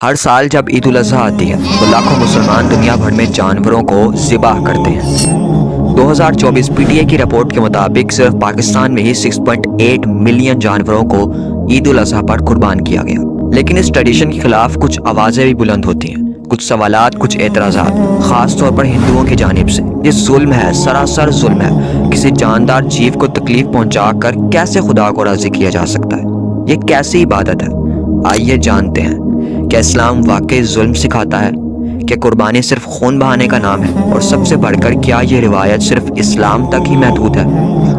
ہر سال جب عید الاضحیٰ آتی ہے تو لاکھوں مسلمان دنیا بھر میں جانوروں کو ذبح کرتے ہیں۔ 2024 پی ٹی آئی کی رپورٹ کے مطابق صرف پاکستان میں ہی 6.8 ملین جانوروں کو عید الاضحیٰ پر قربان کیا گیا۔ لیکن اس ٹریڈیشن کے خلاف کچھ آوازیں بھی بلند ہوتی ہیں، کچھ سوالات، کچھ اعتراضات، خاص طور پر ہندوؤں کی جانب سے۔ یہ ظلم ہے، سراسر ظلم ہے۔ کسی جاندار جیو کو تکلیف پہنچا کر کیسے خدا کو راضی کیا جا سکتا ہے؟ یہ کیسی عبادت ہے؟ آئیے جانتے ہیں۔ کیا اسلام واقعی ظلم سکھاتا ہے؟ کہ قربانی صرف خون بہانے کا نام ہے؟ اور سب سے بڑھ کر کیا یہ روایت صرف اسلام تک ہی محدود ہے؟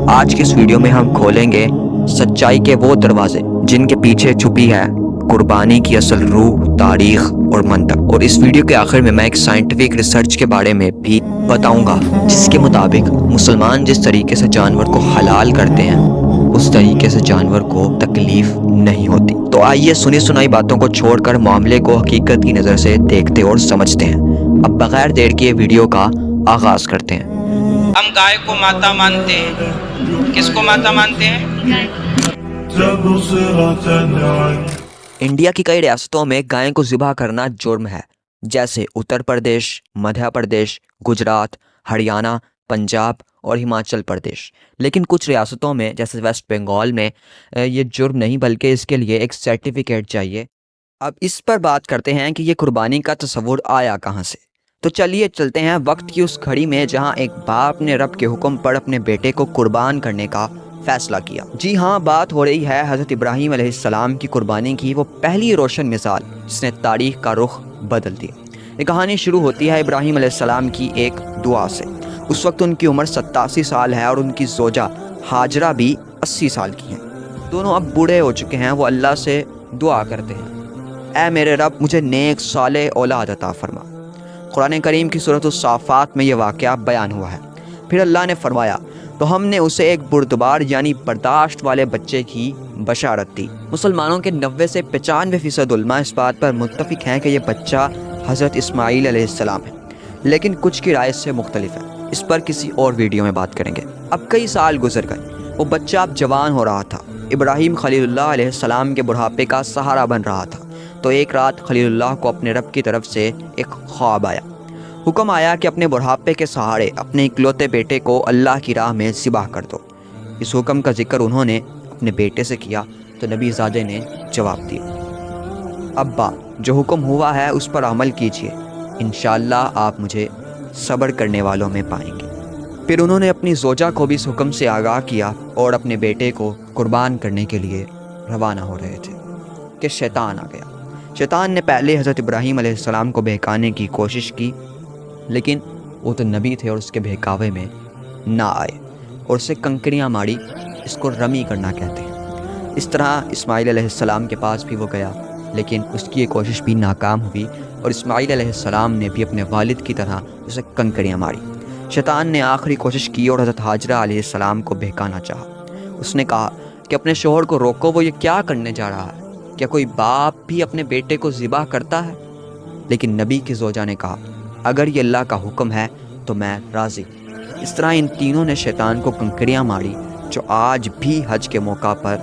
آج کی اس ویڈیو میں ہم کھولیں گے سچائی کے وہ دروازے جن کے پیچھے چھپی ہے قربانی کی اصل روح، تاریخ اور منطق۔ اور اس ویڈیو کے آخر میں ایک سائنٹیفک ریسرچ کے بارے میں بھی بتاؤں گا، جس کے مطابق مسلمان جس طریقے سے جانور کو حلال کرتے ہیں اس طریقے سے جانور کو تکلیف نہیں ہوتی۔ تو آئیے سنی سنائی باتوں کو چھوڑ کر معاملے کو حقیقت کی نظر سے دیکھتے اور سمجھتے ہیں۔ اب بغیر دیر کیے ویڈیو کا آغاز کرتے ہیں۔ ہم گائے کو ماتا مانتے ہیں۔ کس کو ماتا مانتے ہیں؟ انڈیا کی کئی ریاستوں میں گائے کو ذبح کرنا جرم ہے، جیسے اتر پردیش، مدھیہ پردیش، گجرات، ہریانہ، پنجاب اور ہماچل پردیش۔ لیکن کچھ ریاستوں میں جیسے ویسٹ بنگال میں یہ جرم نہیں، بلکہ اس کے لیے ایک سرٹیفکیٹ چاہیے۔ اب اس پر بات کرتے ہیں کہ یہ قربانی کا تصور آیا کہاں سے۔ تو چلیے چلتے ہیں وقت کی اس گھڑی میں جہاں ایک باپ نے رب کے حکم پر اپنے بیٹے کو قربان کرنے کا فیصلہ کیا۔ جی ہاں، بات ہو رہی ہے حضرت ابراہیم علیہ السلام کی قربانی کی، وہ پہلی روشن مثال جس نے تاریخ کا رخ بدل دیا۔ یہ کہانی شروع ہوتی ہے ابراہیم علیہ السلام کی ایک دعا سے۔ اس وقت ان کی عمر 87 سال ہے اور ان کی زوجہ ہاجرہ بھی 80 سال کی ہیں۔ دونوں اب بوڑھے ہو چکے ہیں۔ وہ اللہ سے دعا کرتے ہیں، اے میرے رب، مجھے نیک صالح اولاد عطا فرما۔ قرآن کریم کی سورۃ الصافات میں یہ واقعہ بیان ہوا ہے۔ پھر اللہ نے فرمایا تو ہم نے اسے ایک بردبار یعنی برداشت والے بچے کی بشارت دی۔ مسلمانوں کے 90 سے 95% علماء اس بات پر متفق ہیں کہ یہ بچہ حضرت اسماعیل علیہ السلام ہے، لیکن کچھ کی رائے سے مختلف ہے۔ اس پر کسی اور ویڈیو میں بات کریں گے۔ اب کئی سال گزر گئے، وہ بچہ اب جوان ہو رہا تھا۔ ابراہیم خلیل اللہ علیہ السلام کے بڑھاپے کا سہارا بن رہا تھا۔ تو ایک رات خلیل اللہ کو اپنے رب کی طرف سے ایک خواب آیا۔ حکم آیا کہ اپنے بڑھاپے کے سہارے اپنے اکلوتے بیٹے کو اللہ کی راہ میں ذبح کر دو۔ اس حکم کا ذکر انہوں نے اپنے بیٹے سے کیا تو نبی زادے نے جواب دیا، ابا، جو حکم ہوا ہے اس پر عمل کیجیے، انشاءاللہ آپ مجھے صبر کرنے والوں میں پائیں گے۔ پھر انہوں نے اپنی زوجہ کو بھی اس حکم سے آگاہ کیا اور اپنے بیٹے کو قربان کرنے کے لیے روانہ ہو رہے تھے کہ شیطان آ گیا۔ شیطان نے پہلے حضرت ابراہیم علیہ السلام کو بہکانے کی کوشش کی، لیکن وہ تو نبی تھے اور اس کے بہکاوے میں نہ آئے اور اسے کنکریاں ماری۔ اس کو رمی کرنا کہتے ہیں۔ اس طرح اسماعیل علیہ السلام کے پاس بھی وہ گیا، لیکن اس کی یہ کوشش بھی ناکام ہوئی اور اسماعیل علیہ السلام نے بھی اپنے والد کی طرح اسے کنکریاں ماری۔ شیطان نے آخری کوشش کی اور حضرت ہاجرہ علیہ السلام کو بہکانا چاہا۔ اس نے کہا کہ اپنے شوہر کو روکو، وہ یہ کیا کرنے جا رہا ہے؟ کیا کوئی باپ بھی اپنے بیٹے کو ذبح کرتا ہے؟ لیکن نبی کی زوجہ نے کہا، اگر یہ اللہ کا حکم ہے تو میں راضی۔ اس طرح ان تینوں نے شیطان کو کنکریاں ماری، جو آج بھی حج کے موقع پر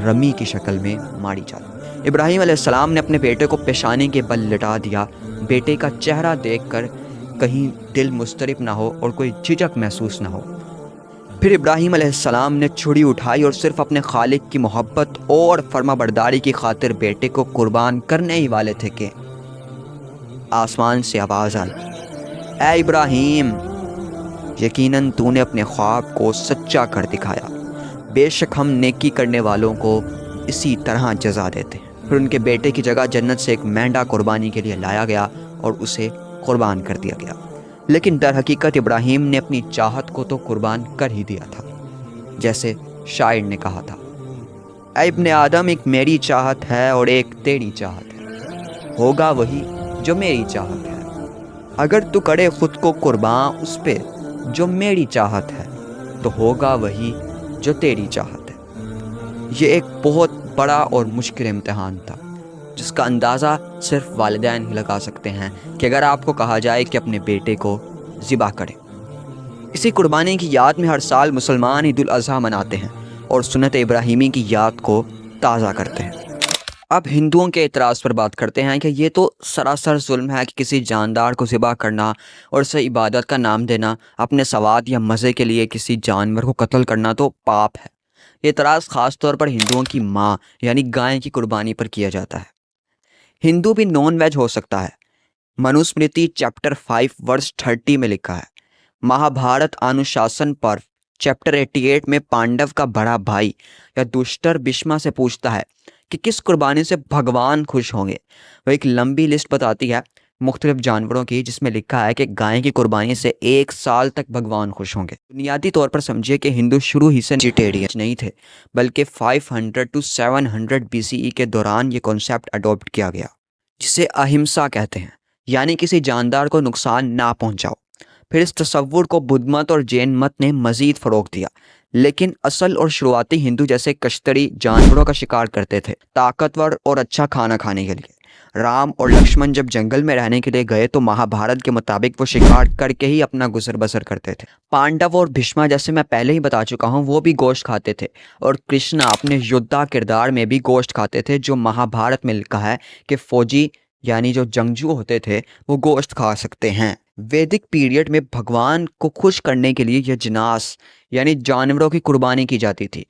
رمی کی شکل میں ماری جاتی۔ ابراہیم علیہ السلام نے اپنے بیٹے کو پیشانی کے بل لٹا دیا۔ بیٹے کا چہرہ دیکھ کر کہیں دل مضطرب نہ ہو اور کوئی جھجک محسوس نہ ہو۔ پھر ابراہیم علیہ السلام نے چھری اٹھائی اور صرف اپنے خالق کی محبت اور فرما برداری کی خاطر بیٹے کو قربان کرنے ہی والے تھے کہ آسمان سے آواز آئی، اے ابراہیم، یقیناً تو نے اپنے خواب کو سچا کر دکھایا۔ بے شک ہم نیکی کرنے والوں کو اسی طرح جزا دیتے ہیں۔ پھر ان کے بیٹے کی جگہ جنت سے ایک مینڈا قربانی کے لیے لایا گیا اور اسے قربان کر دیا گیا۔ لیکن در حقیقت ابراہیم نے اپنی چاہت کو تو قربان کر ہی دیا تھا، جیسے شاعر نے کہا تھا، اے ابن آدم، ایک میری چاہت ہے اور ایک تیری چاہت ہے، ہوگا وہی جو میری چاہت ہے۔ اگر تو کرے خود کو قربان اس پہ جو میری چاہت ہے، تو ہوگا وہی جو تیری چاہت ہے۔ یہ ایک بہت بڑا اور مشکل امتحان تھا، جس کا اندازہ صرف والدین ہی لگا سکتے ہیں کہ اگر آپ کو کہا جائے کہ اپنے بیٹے کو ذبح کریں۔ اسی قربانی کی یاد میں ہر سال مسلمان عید الاضحیٰ مناتے ہیں اور سنت ابراہیمی کی یاد کو تازہ کرتے ہیں۔ اب ہندوؤں کے اعتراض پر بات کرتے ہیں کہ یہ تو سراسر ظلم ہے کہ کسی جاندار کو ذبح کرنا اور اسے عبادت کا نام دینا، اپنے سواد یا مزے کے لیے کسی جانور کو قتل کرنا تو پاپ ہے۔ یہ اعتراض خاص طور پر ہندوؤں کی ماں یعنی گائے کی قربانی پر کیا جاتا ہے۔ ہندو بھی نان ویج ہو سکتا ہے۔ منوسمرتی چیپٹر 5 ورس 30 میں لکھا ہے۔ مہابھارت انوشاسن پرو چیپٹر 88 میں پانڈو کا بڑا بھائی یا دشٹر بھیشما سے پوچھتا ہے کہ کس قربانی سے بھگوان خوش ہوں گے۔ وہ ایک لمبی لسٹ بتاتی ہے مختلف جانوروں کی، جس میں لکھا ہے کہ گائے کی قربانی سے 1 سال تک بھگوان خوش ہوں گے۔ بنیادی طور پر سمجھیے کہ ہندو شروع ہی سے ویجیٹیرین نہیں تھے، بلکہ 500 to 700 BCE کے دوران یہ کانسیپٹ اڈاپٹ کیا گیا، جسے اہمسا کہتے ہیں، یعنی کسی جاندار کو نقصان نہ پہنچاؤ۔ پھر اس تصور کو بدھ مت اور جین مت نے مزید فروغ دیا، لیکن اصل اور شروعاتی ہندو جیسے کشتری جانوروں کا شکار کرتے تھے طاقتور اور اچھا کھانا کھانے کے لیے۔ رام اور لکشمن جب جنگل میں رہنے کے لیے گئے تو مہابھارت کے مطابق وہ شکار کر کے ہی اپنا گزر بسر کرتے تھے۔ پانڈو اور بھیشما جیسے میں پہلے ہی بتا چکا ہوں وہ بھی گوشت کھاتے تھے، اور کرشنا اپنے یودھا کردار میں بھی گوشت کھاتے تھے، جو مہابھارت میں لکھا ہے کہ فوجی یعنی جو جنگجو ہوتے تھے وہ گوشت کھا سکتے ہیں۔ ویدک پیریڈ میں بھگوان کو خوش کرنے کے لیے یجناس یعنی جانوروں کی قربانی کی جاتی تھی۔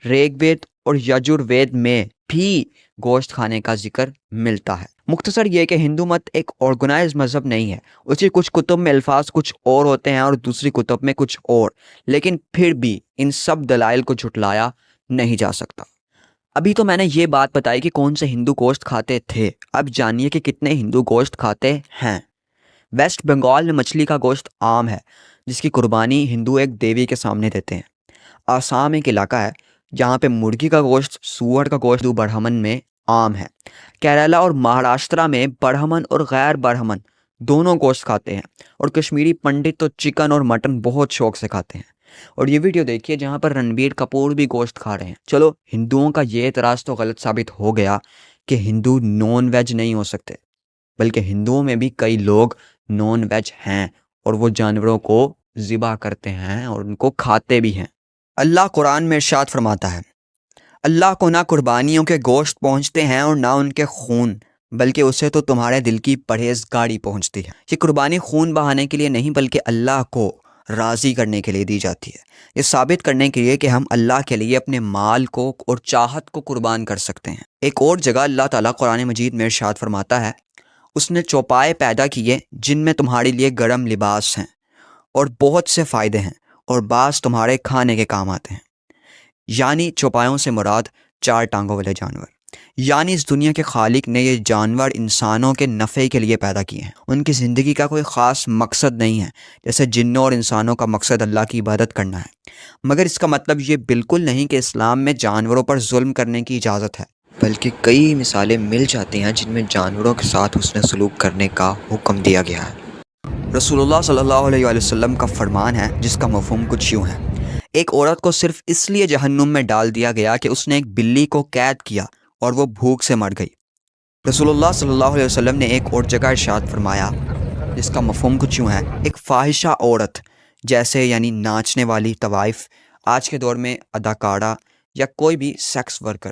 ریگ وید اور یجور وید میں بھی گوشت کھانے کا ذکر ملتا ہے۔ مختصر یہ کہ ہندو مت ایک آرگنائز مذہب نہیں ہے، اس کی کچھ کتب میں الفاظ کچھ اور ہوتے ہیں اور دوسری کتب میں کچھ اور، لیکن پھر بھی ان سب دلائل کو جھٹلایا نہیں جا سکتا۔ ابھی تو میں نے یہ بات بتائی کہ کون سے ہندو گوشت کھاتے تھے، اب جانیے کہ کتنے ہندو گوشت کھاتے ہیں۔ ویسٹ بنگال میں مچھلی کا گوشت عام ہے، جس کی قربانی ہندو ایک دیوی کے سامنے دیتے ہیں۔ آسام ایک علاقہ ہے جہاں پہ مرغی کا گوشت، سور کا گوشت برہمن میں عام ہے۔ کیرلا اور مہاراشٹرا میں برہمن اور غیر برہمن دونوں گوشت کھاتے ہیں، اور کشمیری پنڈت تو چکن اور مٹن بہت شوق سے کھاتے ہیں۔ اور یہ ویڈیو دیکھیے جہاں پر رنبیر کپور بھی گوشت کھا رہے ہیں۔ چلو ہندوؤں کا یہ اعتراض تو غلط ثابت ہو گیا کہ ہندو نان ویج نہیں ہو سکتے، بلکہ ہندوؤں میں بھی کئی لوگ نان ویج ہیں اور وہ جانوروں کو ذبح کرتے ہیں اور ان کو کھاتے بھی ہیں۔ اللہ قرآن میں ارشاد فرماتا ہے، اللہ کو نہ قربانیوں کے گوشت پہنچتے ہیں اور نہ ان کے خون، بلکہ اسے تو تمہارے دل کی پرہیزگاری پہنچتی ہے۔ یہ قربانی خون بہانے کے لیے نہیں بلکہ اللہ کو راضی کرنے کے لیے دی جاتی ہے، یہ ثابت کرنے کے لیے کہ ہم اللہ کے لیے اپنے مال کو اور چاہت کو قربان کر سکتے ہیں۔ ایک اور جگہ اللہ تعالیٰ قرآن مجید میں ارشاد فرماتا ہے، اس نے چوپائے پیدا کیے جن میں تمہارے لیے گرم لباس ہیں اور بہت سے فائدے ہیں، اور بعض تمہارے کھانے کے کام آتے ہیں۔ یعنی چوپایوں سے مراد 4 ٹانگوں والے جانور، یعنی اس دنیا کے خالق نے یہ جانور انسانوں کے نفع کے لیے پیدا کیے ہیں، ان کی زندگی کا کوئی خاص مقصد نہیں ہے، جیسے جنوں اور انسانوں کا مقصد اللہ کی عبادت کرنا ہے۔ مگر اس کا مطلب یہ بالکل نہیں کہ اسلام میں جانوروں پر ظلم کرنے کی اجازت ہے، بلکہ کئی مثالیں مل جاتی ہیں جن میں جانوروں کے ساتھ حسن سلوک کرنے کا حکم دیا گیا ہے۔ رسول اللہ صلی اللہ علیہ وآلہ وسلم کا فرمان ہے جس کا مفہوم کچھ یوں ہے، ایک عورت کو صرف اس لیے جہنم میں ڈال دیا گیا کہ اس نے ایک بلی کو قید کیا اور وہ بھوک سے مر گئی۔ رسول اللہ صلی اللہ علیہ وسلم نے ایک اور جگہ ارشاد فرمایا جس کا مفہوم کچھ یوں ہے، ایک فاحشہ عورت جیسے یعنی ناچنے والی طوائف، آج کے دور میں اداکارہ یا کوئی بھی سیکس ورکر،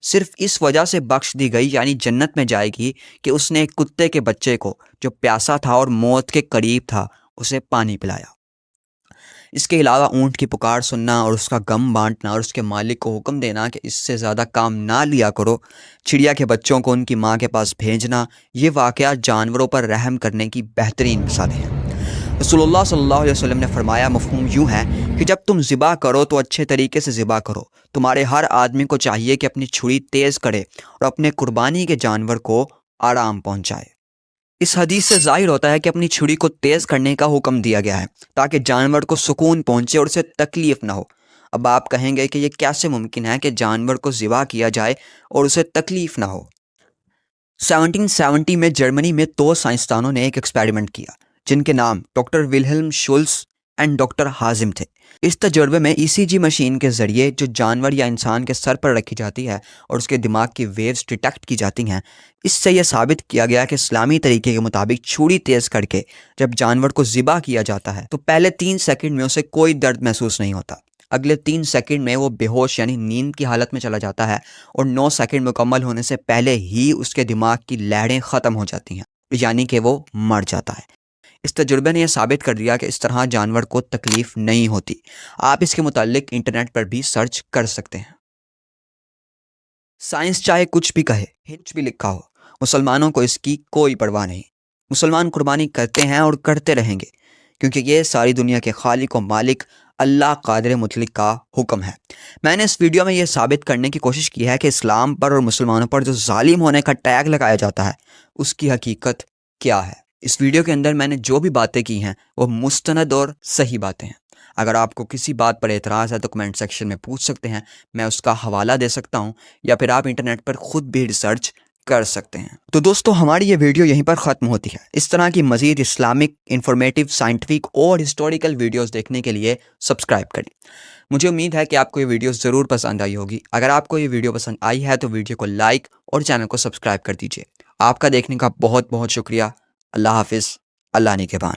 صرف اس وجہ سے بخش دی گئی یعنی جنت میں جائے گی کہ اس نے ایک کتے کے بچے کو جو پیاسا تھا اور موت کے قریب تھا اسے پانی پلایا۔ اس کے علاوہ اونٹ کی پکار سننا اور اس کا غم بانٹنا اور اس کے مالک کو حکم دینا کہ اس سے زیادہ کام نہ لیا کرو، چڑیا کے بچوں کو ان کی ماں کے پاس بھیجنا، یہ واقعات جانوروں پر رحم کرنے کی بہترین مثالیں ہیں۔ رسول اللہ صلی اللہ علیہ وسلم نے فرمایا، مفہوم یوں ہے کہ جب تم ذبح کرو تو اچھے طریقے سے ذبح کرو، تمہارے ہر آدمی کو چاہیے کہ اپنی چھری تیز کرے اور اپنے قربانی کے جانور کو آرام پہنچائے۔ اس حدیث سے ظاہر ہوتا ہے کہ اپنی چھری کو تیز کرنے کا حکم دیا گیا ہے تاکہ جانور کو سکون پہنچے اور اسے تکلیف نہ ہو۔ اب آپ کہیں گے کہ یہ کیسے ممکن ہے کہ جانور کو ذبح کیا جائے اور اسے تکلیف نہ ہو؟ 1770 میں جرمنی میں 2 سائنسدانوں نے ایک ایکسپیریمنٹ کیا جن کے نام ڈاکٹر ولہلم شولز اینڈ ڈاکٹر ہازم تھے۔ اس تجربے میں ECG مشین کے ذریعے جو جانور یا انسان کے سر پر رکھی جاتی ہے اور اس کے دماغ کی ویوز ڈیٹیکٹ کی جاتی ہیں، اس سے یہ ثابت کیا گیا کہ اسلامی طریقے کے مطابق چھری تیز کر کے جب جانور کو ذبح کیا جاتا ہے تو پہلے 3 سیکنڈ میں اسے کوئی درد محسوس نہیں ہوتا، اگلے 3 سیکنڈ میں وہ بے ہوش یعنی نیند کی حالت میں چلا جاتا ہے اور 9 سیکنڈ مکمل ہونے سے پہلے ہی اس کے دماغ کی لہریں ختم ہو جاتی ہیں، یعنی کہ وہ مر جاتا ہے۔ اس تجربے نے یہ ثابت کر دیا کہ اس طرح جانور کو تکلیف نہیں ہوتی۔ آپ اس کے متعلق انٹرنیٹ پر بھی سرچ کر سکتے ہیں۔ سائنس چاہے کچھ بھی کہے، کچھ بھی لکھا ہو، مسلمانوں کو اس کی کوئی پرواہ نہیں۔ مسلمان قربانی کرتے ہیں اور کرتے رہیں گے، کیونکہ یہ ساری دنیا کے خالق و مالک اللہ قادر مطلق کا حکم ہے۔ میں نے اس ویڈیو میں یہ ثابت کرنے کی کوشش کی ہے کہ اسلام پر اور مسلمانوں پر جو ظالم ہونے کا ٹیگ لگایا جاتا ہے اس کی حقیقت کیا ہے۔ اس ویڈیو کے اندر میں نے جو بھی باتیں کی ہیں وہ مستند اور صحیح باتیں ہیں۔ اگر آپ کو کسی بات پر اعتراض ہے تو کمنٹ سیکشن میں پوچھ سکتے ہیں، میں اس کا حوالہ دے سکتا ہوں، یا پھر آپ انٹرنیٹ پر خود بھی ریسرچ کر سکتے ہیں۔ تو دوستو، ہماری یہ ویڈیو یہیں پر ختم ہوتی ہے۔ اس طرح کی مزید اسلامک، انفارمیٹیو، سائنٹیفک اور ہسٹوریکل ویڈیوز دیکھنے کے لیے سبسکرائب کریں۔ مجھے امید ہے کہ آپ کو یہ ویڈیو ضرور پسند آئی ہوگی۔ اگر آپ کو یہ ویڈیو پسند آئی ہے تو ویڈیو کو لائک اور چینل کو سبسکرائب کر دیجیے۔ آپ کا دیکھنے کا بہت بہت شکریہ۔ اللہ حافظ، اللہ نگہبان۔